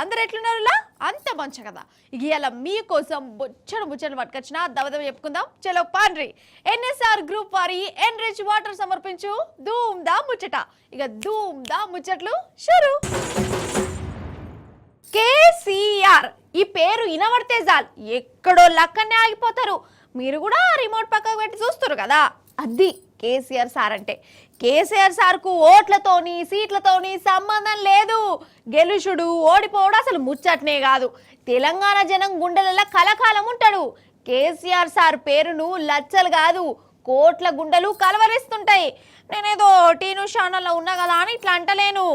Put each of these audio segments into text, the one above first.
అందరు ఎట్లున్నారులా అంత మంచి కదా. ఇవాళ మీకోసం ముచ్చట్లు పట్టుకొచ్చిన దవదవ చెప్పుకుందాం. చలో పాండ్రి. ఎన్ఎస్ఆర్ గ్రూప్ వారి ఎన్రిచ్ వాటర్ సమర్పించు ధూమ్ దా ముచ్చట. ఇక ధూమ్ దా ముచ్చట్లు షురు. కేసీఆర్ ఈ పేరు వినబడితే చాలు ఎక్కడో లక్కనే ఆగిపోతారు. మీరు కూడా రిమోట్ పక్కకు పెట్టి చూస్తారు కదా, అది కేసీఆర్ సార్ అంటే. కేసీఆర్ సార్కు ఓట్లతోని సీట్లతోని సంబంధం లేదు. గెలుచుడు ఓడిపోవడం అసలు ముచ్చట్నే కాదు. తెలంగాణ జనం గుండెలలో కలకాలం ఉంటాడు. కేసీఆర్ సార్ పేరును లచ్చలు కాదు కోట్ల గుండెలు కలవరిస్తుంటాయి. నేనేదో టీవీ ఛానల్లో ఉన్నా కదా అని ఇట్లా అంటలేను.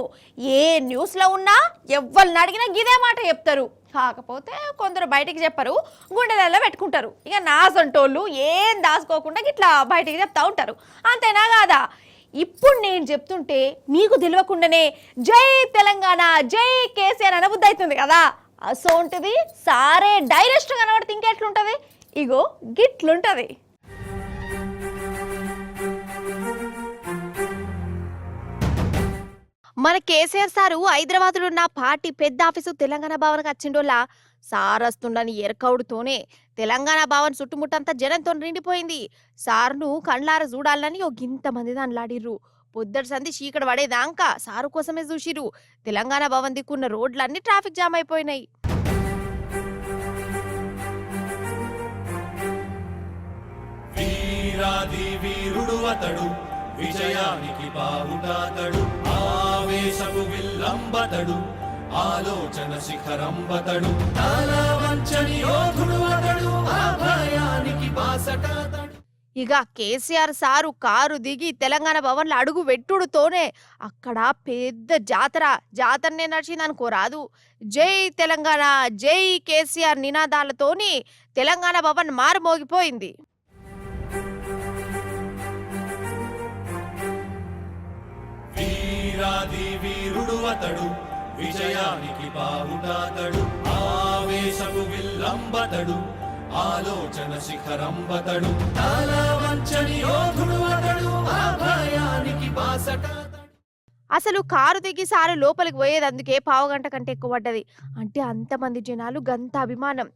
ఏ న్యూస్లో ఉన్నా ఎవరిని అడిగినా గిదే మాట చెప్తారు. కాకపోతే కొందరు బయటికి చెప్పరు, గుండెలలో పెట్టుకుంటారు. ఇక నా సొంటోళ్ళు ఏం దాచుకోకుండా ఇట్లా బయటికి చెప్తా ఉంటారు. అంతేనా కాదా? ఇప్పుడు నేను చెప్తుంటే మీకు తెలియకుండానే జై తెలంగాణ జై కేసీఆర్ అనబుద్ధి అవుతుంది కదా. అసోంటిది సారే డైరెక్ట్ కనబడితే ఇంకెట్లుంటది? ఇగో గిట్లుంటది. మన కేసీఆర్ సారు హైదరాబాద్లో ఉన్న పార్టీ పెద్ద ఆఫీసు తెలంగాణ భవన్కి వచ్చిండోలా సార్ వస్తుండని ఎరకౌడుతోనే తెలంగాణ భవన్ చుట్టుముట్టంతా జనంతో నిండిపోయింది. సార్ను కండ్లార చూడాలని ఓ గింతమంది దానిలాడిర్రు. పొద్దటి సంధి చీకటి పడేదాకా సారు కోసమే చూసిరు. తెలంగాణ భవన్ దిక్కున్న రోడ్లన్నీ ట్రాఫిక్ జామ్ అయిపోయినాయి. విజయానికి బావుటాతడు ఆవేశపు విల్లంబతడు ఆలోచన శిఖరంబతడు తాళవంచని యోధుడు అతడు అభయానికి బాసటాతడు. ఇక కేసీఆర్ సారు కారు దిగి తెలంగాణ భవన్లో అడుగు వెట్టుడుతోనే అక్కడ పెద్ద జాతరనే నడిచింది అనుకోరాదు. జై తెలంగాణ జై కేసీఆర్ నినాదాలతోని తెలంగాణ భవన్ మారుమోగిపోయింది. వీరుడు అతడు విజయానికి బావుటాతడు ఆవేశపు విల్లంబతడు ఆలోచన శిఖరంబతడు తాళవంచని యోధుడు అతడు అభయానికి బాసటాతడు. అసలు కారు దిగి సారు లోపలికి పోయేది అందుకే పావుగంట కంటే ఎక్కువ పడ్డది. అంటే అంతమంది జనాలు గంత అభిమానం.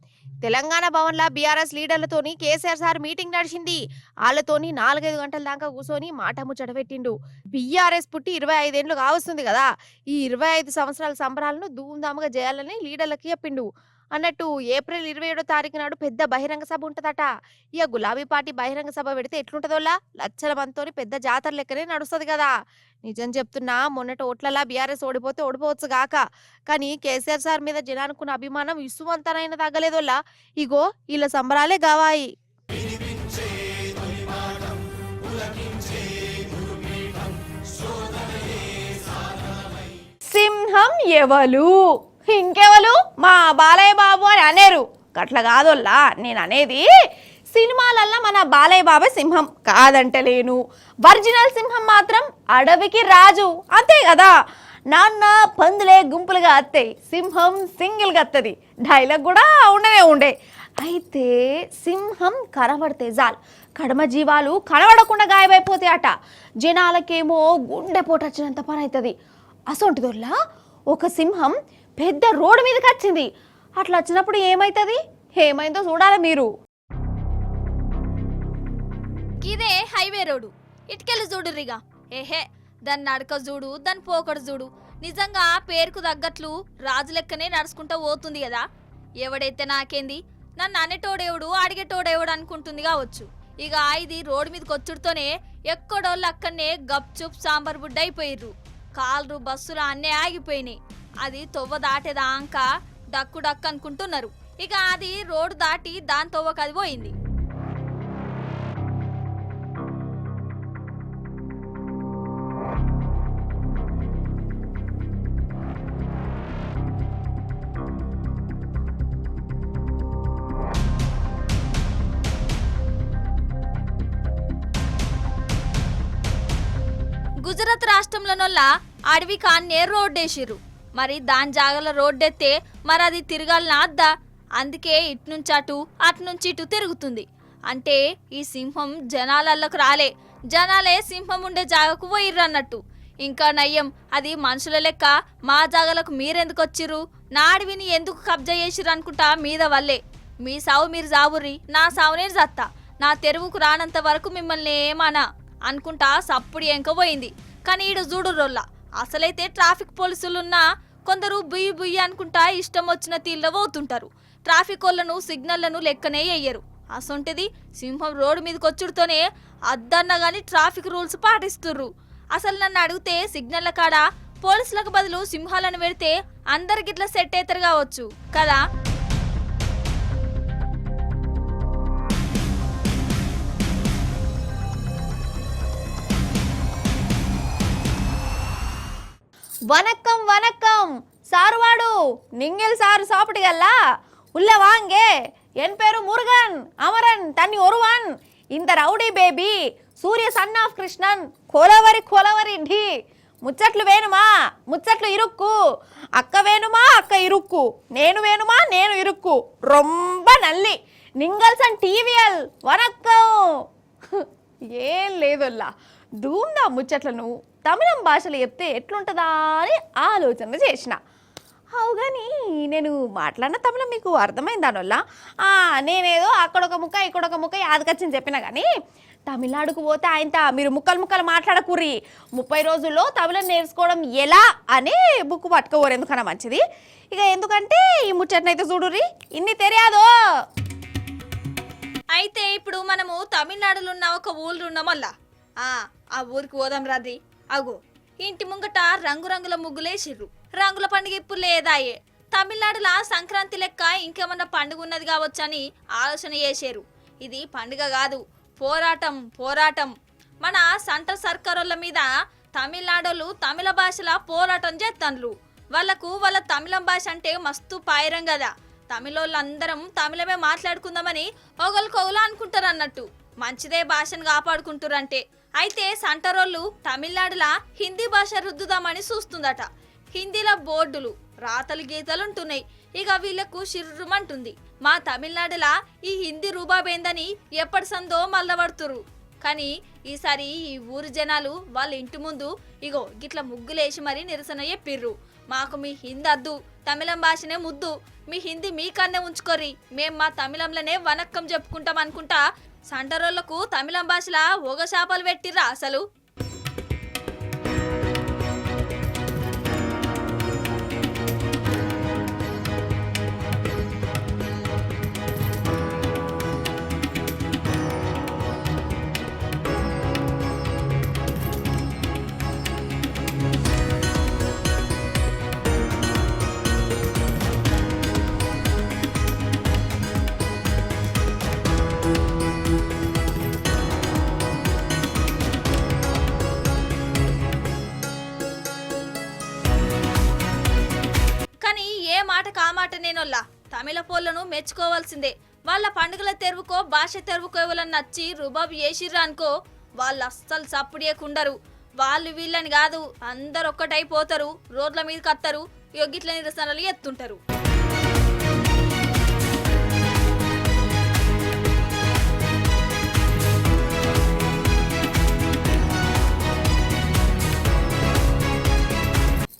తెలంగాణ భవన్లో బీఆర్ఎస్ లీడర్లతోని కేసీఆర్ సార్ మీటింగ్ నడిచింది. వాళ్ళతోని 4-5 గంటల దాకా కూర్చొని మాట ముచ్చట పెట్టిండు. బీఆర్ఎస్ పుట్టి 25 ఏళ్ళు కావస్తుంది కదా. ఈ 25 సంవత్సరాల సంబరాలను ధూమ్ధాముగా చేయాలని లీడర్లకి చెప్పిండు. అన్నట్టు ఏప్రిల్ 27వ తారీఖు నాడు పెద్ద బహిరంగ సభ ఉంటదట. ఇక గులాబీ పార్టీ బహిరంగ సభ పెడితే ఎట్లుంటదోలా లచ్చల మందితోని పెద్ద జాతర లెక్కనే నడుస్తుంది కదా. నిజం చెప్తున్నా, మొన్నటి ఓట్లలా బీఆర్ఎస్ ఓడిపోతే ఓడిపోవచ్చు గాక, కానీ కేసీఆర్ సార్ మీద జనానుకున్న అభిమానం ఇసువంతనైనా తగ్గలేదోలా. ఇగో వీళ్ళ సంబరాలే గావాయి. సింహం ఎవలు? ఇంకెవలు? మా బాలయ్య బాబు అని అనేరు. గట్ల కాదోల్లా నేను అనేది. సినిమాలల్లా మన బాలయ్య బాబు సింహం కాదంటలేను. ఒరిజినల్ సింహం మాత్రం అడవికి రాజు, అంతే కదా. నాన్న పందులే గుంపులుగా అత్తాయి, సింహం సింగిల్గా అత్తది. డైలాగ్ కూడా ఉండే. అయితే సింహం కనబడితే చాలు కడమ జీవాలు కనబడకుండా గాయమైపోతాయి అట. జనాలకేమో గుండెపోటు వచ్చినంత పని అవుతుంది. అసొంటిదోల్లా ఒక సింహం పెద్ద రోడ్డు మీదకి వచ్చింది. అట్లా వచ్చినప్పుడు ఏమైతుంది, ఏమైందో చూడాలి మీరు. ఇదే హైవే రోడ్డు, ఇటుకెళ్ళి చూడుర్రిగా. ఏహే, దాన్ని నడక చూడు, దాని పోకడు చూడు. నిజంగా పేరుకు తగ్గట్లు రాజు లెక్కనే నడుచుకుంటూ పోతుంది కదా. ఎవడైతే నాకేంది, నన్ను అనేటోడేవుడు అడిగేటోడేవుడు అనుకుంటుంది కావచ్చు. ఇక ఇది రోడ్డు మీదకి వచ్చుడుతోనే ఎక్కడోళ్ళు అక్కడనే గప్చుప్ సాంబార్ బుడ్డ అయిపోయిర్రు. కాళ్ళు బస్సులు అన్నీ ఆగిపోయినాయి. అది తొవ్వ దాటేదాకా డక్కు డక్కు అనుకుంటున్నారు. ఇక అది రోడ్డు దాటి దాని తొవ్వకు అది పోయింది. గుజరాత్ రాష్ట్రంలోనొల్లా అడవి కాన్నే రోడ్డేసిర్రు. మరి దాని జాగల రోడ్డెత్తే మరి అది తిరగాలనా అద్దా? అందుకే ఇట్నుంచి అటు అటునుంచి ఇటు తిరుగుతుంది. అంటే ఈ సింహం జనాలలోకి రాలే, జనాలే సింహం ఉండే జాగకు పోయిర్రు అన్నట్టు. ఇంకా నయ్యం అది మనుషుల లెక్క మా జాగలకు మీరెందుకు వచ్చిర్రు, నా అడవిని ఎందుకు కబ్జా చేసిర్రు అనుకుంటా మీద వల్లే. మీ సావు మీరు జావుర్రి, నా సావు నేను జత్తా, నా తెరువుకు రానంత వరకు మిమ్మల్ని ఏమనా అనుకుంటా సప్పుడు ఎంకపోయింది. కానీ ఈడు చూడు రొల్ల, అసలైతే ట్రాఫిక్ పోలీసులున్నా కొందరు బుయ్యి బుయ్యి అనుకుంటా ఇష్టం వచ్చిన తీళ్ళ పోతుంటారు. ట్రాఫిక్ వాళ్ళను సిగ్నళ్లను లెక్కనే వేయరు. అసొంటిది సింహం రోడ్డు మీదకి వచ్చుడుతోనే అద్దన్నా గాని ట్రాఫిక్ రూల్స్ పాటిస్తుర్రు. అసలు నన్ను అడిగితే సిగ్నల్ల కాడ పోలీసులకు బదులు సింహాలను పెడితే అందరికిట్లా సెట్ అవుతారు కావచ్చు కదా. வணக்கம் வணக்கம் சாருவாடு, நீங்கள் சாரு சாப்பிட்டீங்கல்ல? உள்ள வாங்க. என் பேரு முருகன், அமரன், தண்ணி ஒருவன். இந்த rowdy baby Suriya son of Krishnan Kolaveri Kolaveri Di. ముచ్చట్లు వేణుమా ముచ్చట్లు ఇరుక్కు, అక్క వేణుమా అక్క ఇరుక్కు, నేను వేణుమా నేను ఇరుక్కు, రొంబ నల్లి నింగల్సన్ టీవీఎల్ వనక్కం. ఏం లేదొల్లా, ధూమ్దా ముచ్చట్లను తమిళం భాషలో చెప్తే ఎట్లుంటుందా అని ఆలోచన చేసిన. అవు కానీ నేను మాట్లాడిన తమిళం మీకు అర్థమైందానొల్లా? నేనేదో అక్కడొక ముక్క ఇక్కడొక ముక్క యాదకొచ్చింది చెప్పినా కానీ తమిళనాడుకు పోతే ఆయనతో మీరు ముక్కలు ముక్కలు మాట్లాడకూర్రి. 30 రోజుల్లో తమిళం నేర్చుకోవడం ఎలా అనే బుక్ పట్టుకోరు, ఎందుకన్నా మంచిది. ఇక ఎందుకంటే ఈ ముచ్చట్నైతే చూడుర్రి, ఇన్ని తెలియదో. అయితే ఇప్పుడు మనము తమిళనాడులో ఉన్న ఒక ఊళ్ళు ఉన్నామల్లా, ఆ ఊరికి పోదాం రాది. అగో ఇంటి ముంగట రంగురంగుల ముగ్గులేసిర్రు. రంగుల పండుగ ఇప్పుడు లేదాయే. తమిళనాడులా సంక్రాంతి లెక్క ఇంకేమన్నా పండుగ ఉన్నది కావచ్చని ఆలోచన చేశారు. ఇది పండుగ కాదు, పోరాటం పోరాటం. మన సెంట్రల్ సర్కారోళ్ళ మీద తమిళనాడోళ్ళు తమిళ భాషలో పోరాటం చేస్తాండ్రు. వాళ్ళ తమిళం భాష అంటే మస్తు పాయిరం కదా. తమిళోళ్ళందరం తమిళమే మాట్లాడుకుందామని ఒకరికొకరు అనుకుంటారు అన్నట్టు. మంచిదే భాషను కాపాడుకుంటారంటే. అయితే సంటరోళ్ళు తమిళనాడులా హిందీ భాష రుద్దుదామని చూస్తుందట. హిందీలో బోర్డులు రాతలు గీతలు ఉంటున్నాయి. ఇక వీళ్లకు షిర్రుమంటుంది. మా తమిళనాడులా ఈ హిందీ రూబాబేందని ఎప్పటి సందో మల్లబడుతురు. కానీ ఈసారి ఈ ఊరు జనాలు వాళ్ళ ఇంటి ముందు ఇగో గిట్ల ముగ్గులేసి మరీ నిరసన చెప్పిర్రు. మాకు మీ హిందీ అద్దు, తమిళం భాషనే ముద్దు, మీ హిందీ మీకన్నే ఉంచుకోరి, మేం మా తమిళంలోనే వనక్కం చెప్పుకుంటాం అనుకుంటా సంటరోళ్లకు తమిళం భాషలా ఒగ శాపాలు పెట్టిర్రా అసలు. కామాట నేనొల్లా తమిళ పోళ్లను మెచ్చుకోవాల్సిందే. వాళ్ళ పండుగల తెరువుకో భాష తెరువుకో ఎవరన్నా నచ్చి రుబాబు చేసిర్రా అనుకో, వాళ్ళు అస్సలు సప్పుడేకుండరు. వాళ్ళు వీళ్ళని కాదు, అందరు ఒక్కటైపోతారు, రోడ్ల మీదకి వస్తారు, గిట్ల నిరసనలు ఎత్తుంటారు.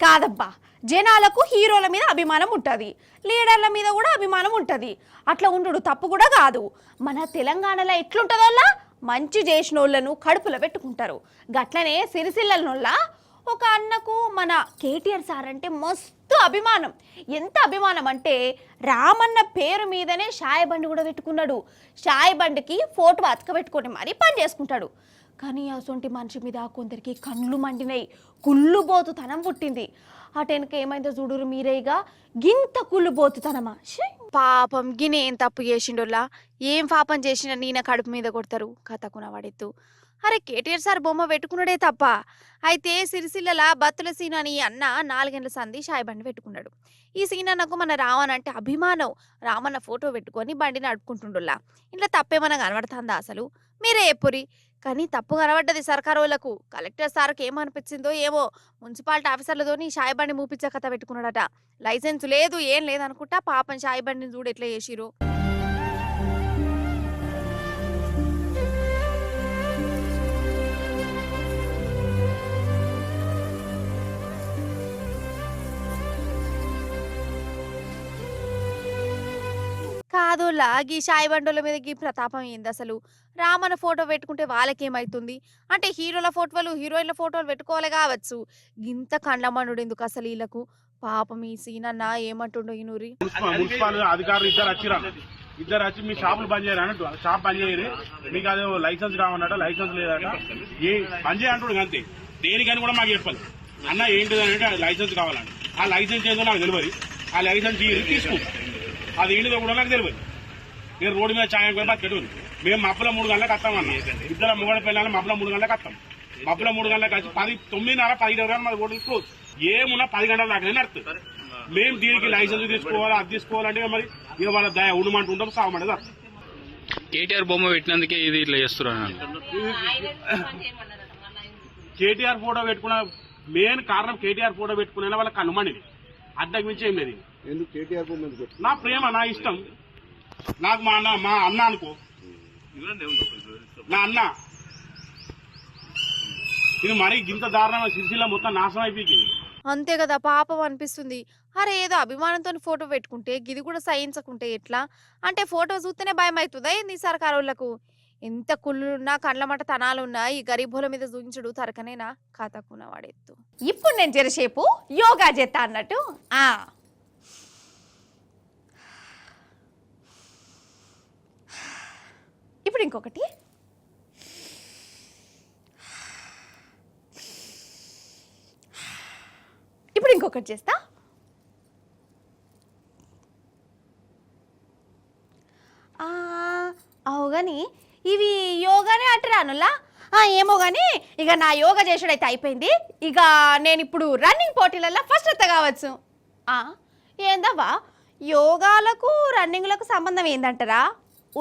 కాదబ్బా, జనాలకు హీరోల మీద అభిమానం ఉంటుంది, లీడర్ల మీద కూడా అభిమానం ఉంటుంది. అట్లా ఉండు తప్పు కూడా కాదు. మన తెలంగాణలో ఎట్లుంటుందోల్లా మంచి చేసిన వాళ్ళను కడుపులో పెట్టుకుంటారు. గట్లనే సిరిసిల్లనోళ్ళ ఒక అన్నకు మన కేటీఆర్ సార్ అంటే మస్తు అభిమానం. ఎంత అభిమానం అంటే రామన్న పేరు మీదనే షాయి బండి కూడా పెట్టుకున్నాడు. షాయి బండికి ఫోటో అతకబెట్టుకొని మరీ పని చేసుకుంటాడు. కానీ అసొంటి మనిషి మీద కొందరికి కళ్ళు మండినాయి, కుళ్ళుబోతుతనం పుట్టింది. అటెనక ఏమైందో చూడురు మీరేగా, గింత కుళ్ళుబోతుతనమా. పాపం గిని ఏం తప్పు చేసిండోలా, ఏం పాపం చేసినా నీన కడుపు మీద కొడతారు కథకున వాడెత్తు. అరే కేటీఆర్ సార్ బొమ్మ పెట్టుకున్నాడే తప్ప. అయితే సిరిసిల్లల బత్తుల సీన్ అని అన్న 4 గంటల సంధి షాయి బండి పెట్టుకున్నాడు. ఈ సీన్ అన్నకు మన రావణ్ అంటే అభిమానం. రామన్న ఫోటో పెట్టుకొని బండి నడుపుకుంటుండులా. ఇంట్లో తప్పేమన్నా కనబడుతుందా అసలు? మీరే ఎప్పురి. కానీ తప్పు కనబడ్డది సర్కారు వాళ్ళకు. కలెక్టర్ సార్కి ఏమనిపించిందో ఏమో, మున్సిపాలిటీ ఆఫీసర్లతోని షాయి బండి మూపించే కథ పెట్టుకున్నాడట. లైసెన్స్ లేదు ఏం లేదనుకుంటా పాపం షాయి బండిని చూడు ఎట్లా చేసిరు. కాదోలా గీ షాయి బండోళ్ళ మీద గీ ప్రతాపం ఏంది అసలు? రామన్న ఫోటో పెట్టుకుంటే వాళ్ళకేమైతుంది? అంటే హీరోల ఫోటోలు హీరోయిన్ల ఫోటోలు పెట్టుకోవాలి కావచ్చు. గింత కండ్లమనుడు ఎందుకు అసలు వీళ్ళకు? పాపం ఈ సీనన్న ఏమంటుండో ఈ నూరి. మున్సిపల్ అధికారులు ఇద్దరు వచ్చిరా, ఇద్దరు వచ్చి మీ షాపులు బంద్ చేయరు అన్నట్టు. షాప్ బంద్ చేయరు, మీకు అదే లైసెన్స్ కావన్నట, లైసెన్స్ లేదట, ఏ బంద్ చేయంటాడు అంతే. దేనికని కూడా మాకు చెప్పాలి. అన్న ఏంటిదంటే లైసెన్స్ కావాలండి. ఆ లైసెన్స్ ఏందో నాకు తెలియదు. ఆ లైసెన్స్ తీసుకో, అది ఏంటిదో కూడా నాకు తెలియదు. నేను రోడ్డు మీద ఛాయం పోయి బతికెట్టు. మేము మబ్బుల 3 గంటలకు వస్తామన్న, ఇద్దరు మొగడ పిల్లలు మబ్బుల 3 గంటలకు వస్తాం. మబ్బుల 3 గంటలకు వచ్చి 9:30, 10 గంటలకు మాది రోడ్డు క్లోజ్. ఏమున్నా 10 గంటల దాకా నడుస్తుంది. మేము దీనికి లైసెన్స్ తీసుకోవాలి, అది తీసుకోవాలంటే మరి ఇక వాళ్ళ దయ ఉండమంటూ ఉంటాం, సాగమంటే సార్. కేటీఆర్ బొమ్మ పెట్టినందుకే ఇది ఇట్లా చేస్తున్నారు. కేటీఆర్ ఫోటో పెట్టుకున్న మెయిన్ కారణం కేటీఆర్ ఫోటో పెట్టుకునే వాళ్ళకి అనుమానం. అడ్డకు మించి ఏం లేదు. నా ప్రేమ, నా ఇష్టం. నాకు మా అన్న అనుకో, నా అన్న. ఇది మరీ గింత దారుణంగా సిరిసిల్ల మొత్తం నాశనం అయిపోయింది. అంతే కదా, పాపం అనిపిస్తుంది. అరే ఏదో అభిమానంతో ఫోటో పెట్టుకుంటే గిది కూడా సహించకుంటే ఎట్లా? అంటే ఫోటో చూస్తేనే భయం అవుతుందా ఏంది సర్కారోళ్లకు? ఎంత కుళ్ళున్నా కండ్లమట తనాలున్నా ఈ గరీబుల మీద చూపించడు తరకనేనా కథకున్న వాడెత్తు. ఇప్పుడు నేను జరసేపు యోగా చేస్తా అన్నట్టు. ఇప్పుడు ఇంకొకటి. ఇప్పుడు ఇంకొకటి చేస్తా. అవు కానీ ఇవి యోగానే అంటారానులా? ఏమో కానీ ఇక నా యోగా చేసుడైతే అయిపోయింది. ఇక నేను ఇప్పుడు రన్నింగ్ పోటీలలో ఫస్ట్ వస్తా కావచ్చు. ఏందవ్వా, యోగాలకు రన్నింగ్లకు సంబంధం ఏందంటారా?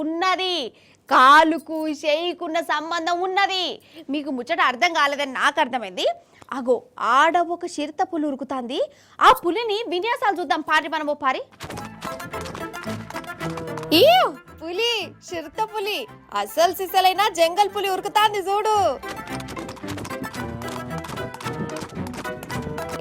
ఉన్నది. కాలుకు చేయికున్న సంబంధం ఉన్నది. మీకు ముచ్చట అర్థం కాలేదని నాకు అర్థమైంది. అగో ఆడ ఒక చిరుత పులి ఉరుకుతాంది. ఆ పులిని విన్యాసాలు చూద్దాం పారి. మనమో పారి. పులి, చిరుత పులి, అసలు సిసలైన జంగల్ పులి ఉరుకుతాంది చూడు.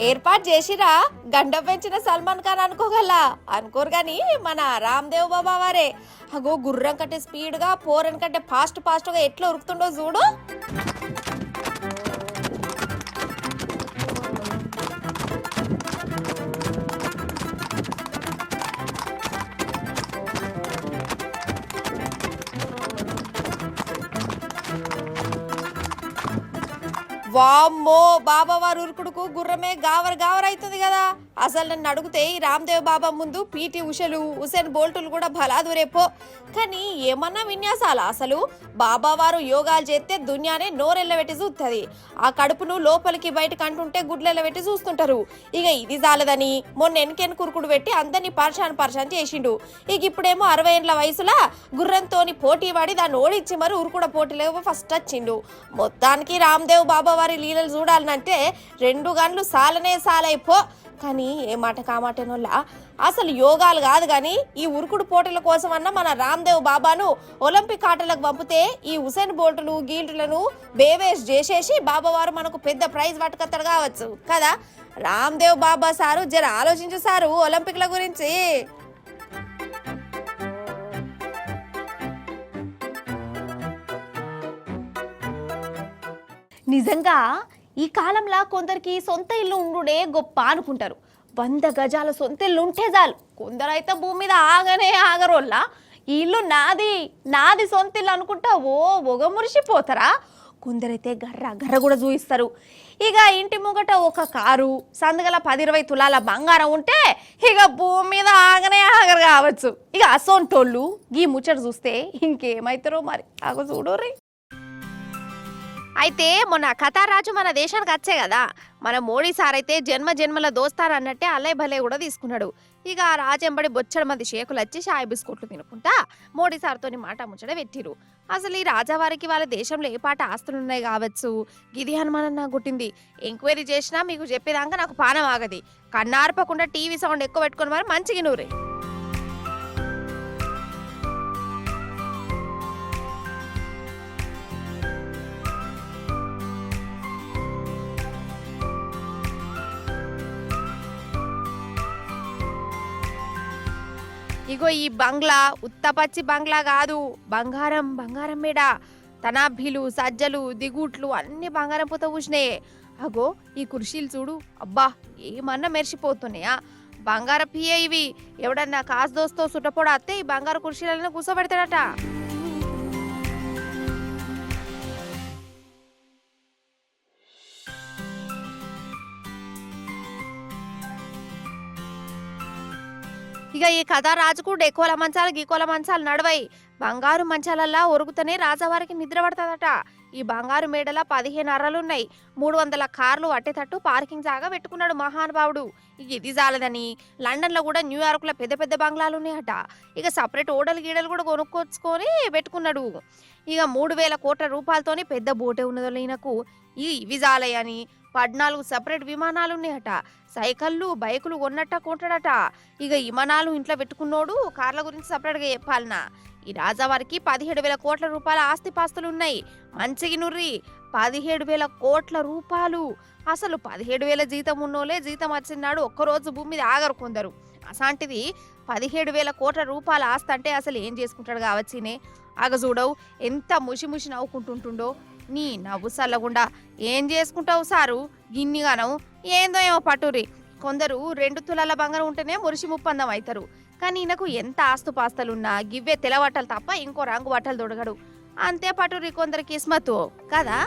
ఏర్పాటు చేసిరా గండ పెంచిన సల్మాన్ ఖాన్ అనుకోరు గాని మన రామ్దేవ్ బాబా వారే. అగో గుర్రం కంటే స్పీడ్ గా, పోరన్ కంటే ఫాస్ట్ గా ఎట్లా ఉరుకుతుండో చూడు. వామ్మో, బాబా వారు ఉరుకుడుకు గుర్రమే గావర్ అవుతుంది కదా. అసలు నన్ను అడిగితే ఈ రామ్దేవ్ బాబా ముందు పీటీ ఉషలు, ఉసేన్ బోల్టులు కూడా బలాదురేపో. కానీ ఏమన్నా విన్యాసాలా అసలు? బాబా వారు యోగాలు చేస్తే దునియానే నోరెళ్ళబెట్టి చూస్తుంది. ఆ కడుపును లోపలికి బయటకు అంటుంటే గుడ్లెళ్ళబెట్టి చూస్తుంటారు. ఇక ఇది చాలదని మొన్న వెనకెన్ కురుకుడు పెట్టి అందరినీ పర్షాన్ చేసిండు. ఇక ఇప్పుడేమో 60 ఏళ్ల వయసులా గుర్రంతోని పోటీ పడి దాన్ని ఓడించి మరి ఉరుకుడ పోటీలో ఫస్ట్ వచ్చిండు. మొత్తానికి రామ్దేవ్ బాబా వారి లీలలు చూడాలంటే 2 గంటలు సాలైపో. కానీ ఏ మాట కామాటేనోళ్ళ అసలు యోగాలు కాదు కానీ ఈ ఉరుకుడు పోటీల కోసం అన్న మన రామ్దేవ్ బాబాను ఒలింపిక్ ఆటలకు పంపితే ఈ ఉసేన్ బోల్టులు గీల్టులను బేవేష్ చేసేసి బాబావారు మనకు పెద్ద ప్రైజ్ పట్టుకొస్తాడు కావచ్చు కదా. రామ్దేవ్ బాబా సారు జర ఆలోచించు సారు ఒలింపిక్ల గురించి. నిజంగా ఈ కాలంలో కొందరికి సొంత ఇల్లు ఉండుడే గొప్ప అనుకుంటారు. 100 గజాల సొంత ఇల్లు ఉంటే చాలు. కొందరైతే భూమి మీద ఆగరోళ్ళ ఈ ఇల్లు నాది సొంత ఇల్లు అనుకుంటా ఒగ మురిసిపోతారా. కొందరైతే గర్ర కూడా చూయిస్తారు. ఇక ఇంటి ముంగట ఒక కారు, సందుగల 10-20 తులాల బంగారం ఉంటే ఇక భూమి మీద ఆగరు కావచ్చు. ఇక అసొంటోళ్ళు ఈ ముచ్చట చూస్తే ఇంకేమైతారో మరి ఆగ చూడోర్రి. అయితే మొన్న కథారాజు మన దేశానికి వచ్చే కదా, మన మోడీ సార్ అయితే జన్మల దోస్తార్ అన్నట్టే అల్లై భలే కూడా తీసుకున్నాడు. ఇక ఆ రాజెంబడి బొచ్చడి మంది షేకులు వచ్చి షాయి బిస్కెట్లు తినుకుంటా మోడీ సార్తోని మాట ముచ్చట పెట్టిరు. అసలు ఈ రాజావారికి వాళ్ళ దేశంలో ఏ పాట ఆస్తులున్నాయి కావచ్చు, గిది అనుమానం నాకు గుట్టింది. ఎంక్వైరీ చేసినా మీకు చెప్పేదాకా నాకు పానం ఆగది. కన్నార్పకుండా టీవీ సౌండ్ ఎక్కువ పెట్టుకుని మరి మంచిగా నూరే. ఇగో ఈ బంగ్లా ఉత్తపచ్చి బంగ్లా కాదు, బంగారం బంగారం మేడ. తనాభీలు సజ్జలు దిగుట్లు అన్ని బంగారం పూత పూసినాయే. అగో ఈ కుర్చీలు చూడు, అబ్బా ఏమన్నా మెరిసిపోతున్నాయా. బంగారం పియే ఇవి. ఎవడన్నా కాసు దోస్తో సుట్టపోడ అత్తే ఈ బంగారు కుర్చీలలో కూర్చోబెడతాడట. ఇక ఈ కథ రాజుకు డెకోల మంచాలు గీకోల మంచాలు నడవై బంగారు మంచాలల్లా ఒరుగుతనే రాజావారికి నిద్ర పడతాదట. ఈ బంగారు మేడల 15 అర్రలున్నాయి. 300 కార్లు అట్టేటట్టు పార్కింగ్ జాగా పెట్టుకున్నాడు మహానుభావుడు. ఇక ఇది చాలదని లండన్ లో కూడా న్యూయార్క్ లో పెద్ద పెద్ద బంగ్లాలు ఉన్నాయట. ఇక సపరేట్ ఓడలు గీడలు కూడా కొనుక్కొచ్చుకొని పెట్టుకున్నాడు. ఇక 3000 కోట్ల రూపాయలతోని పెద్ద బోటే ఉన్నదో ఈయనకు. ఇవి చాలయని 14 సపరేట్ విమానాలు ఉన్నాయట. సైకిళ్ళు బైకులు కొన్నట్ట కొంటాడట. ఇక విమానాలు ఇంట్లో పెట్టుకున్నోడు కార్ల గురించి సపరేట్గా చెప్పాలనా. ఈ రాజావారికి 17,000 కోట్ల రూపాయల ఆస్తిపాస్తులు ఉన్నాయి. మంచిగి నుర్రి 17,000 కోట్ల రూపాయలు. అసలు 17,000 జీతం ఉన్నోలే జీతం వచ్చినాడు ఒక్కరోజు భూమి మీద ఆగరు కొందరు. అసాంటిది 17,000 కోట్ల రూపాయల ఆస్తి అంటే అసలు ఏం చేసుకుంటాడు కావచ్చినే. ఆగ చూడవు ఎంత ముసి ముసి నవ్వుకుంటుంటుండో. నీ నవ్వు సల్లగుండా ఏం చేసుకుంటావు సారు గిన్నిగానం. ఏందో ఏమో పట్టురి. కొందరు 2 తులాల బంగారం ఉంటేనే మురిసి ముప్పందం అవుతారు. కానీ ఈయనకు ఎంత ఆస్తుపాస్తలున్నా గివ్వే తెలవట్టలు తప్ప ఇంకో రంగు బట్టలు దొడగడు. అంతే పట్టురి కొందరు కిస్మతు కదా.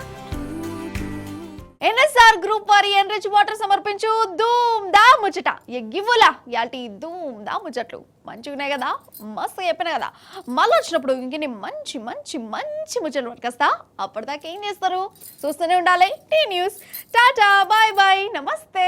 ఎన్ఎస్ఆర్ గ్రూప్ వారి ఎన్రిచ్ వాటర్ సమర్పించు ధూమ్ దా ముచ్చట. ఎగ్గివ్వులా యాటి ధూమ్ దా ముచ్చట్లు మంచిగున్నాయి కదా, మస్తు చెప్పిన కదా. మళ్ళీ వచ్చినప్పుడు ఇంకని మంచి మంచి మంచి ముచ్చట్లు పట్టుకొస్తా. అప్పటిదాకా ఏం చేస్తారు, చూస్తూనే ఉండాలి T News. Tata bye bye నమస్తే.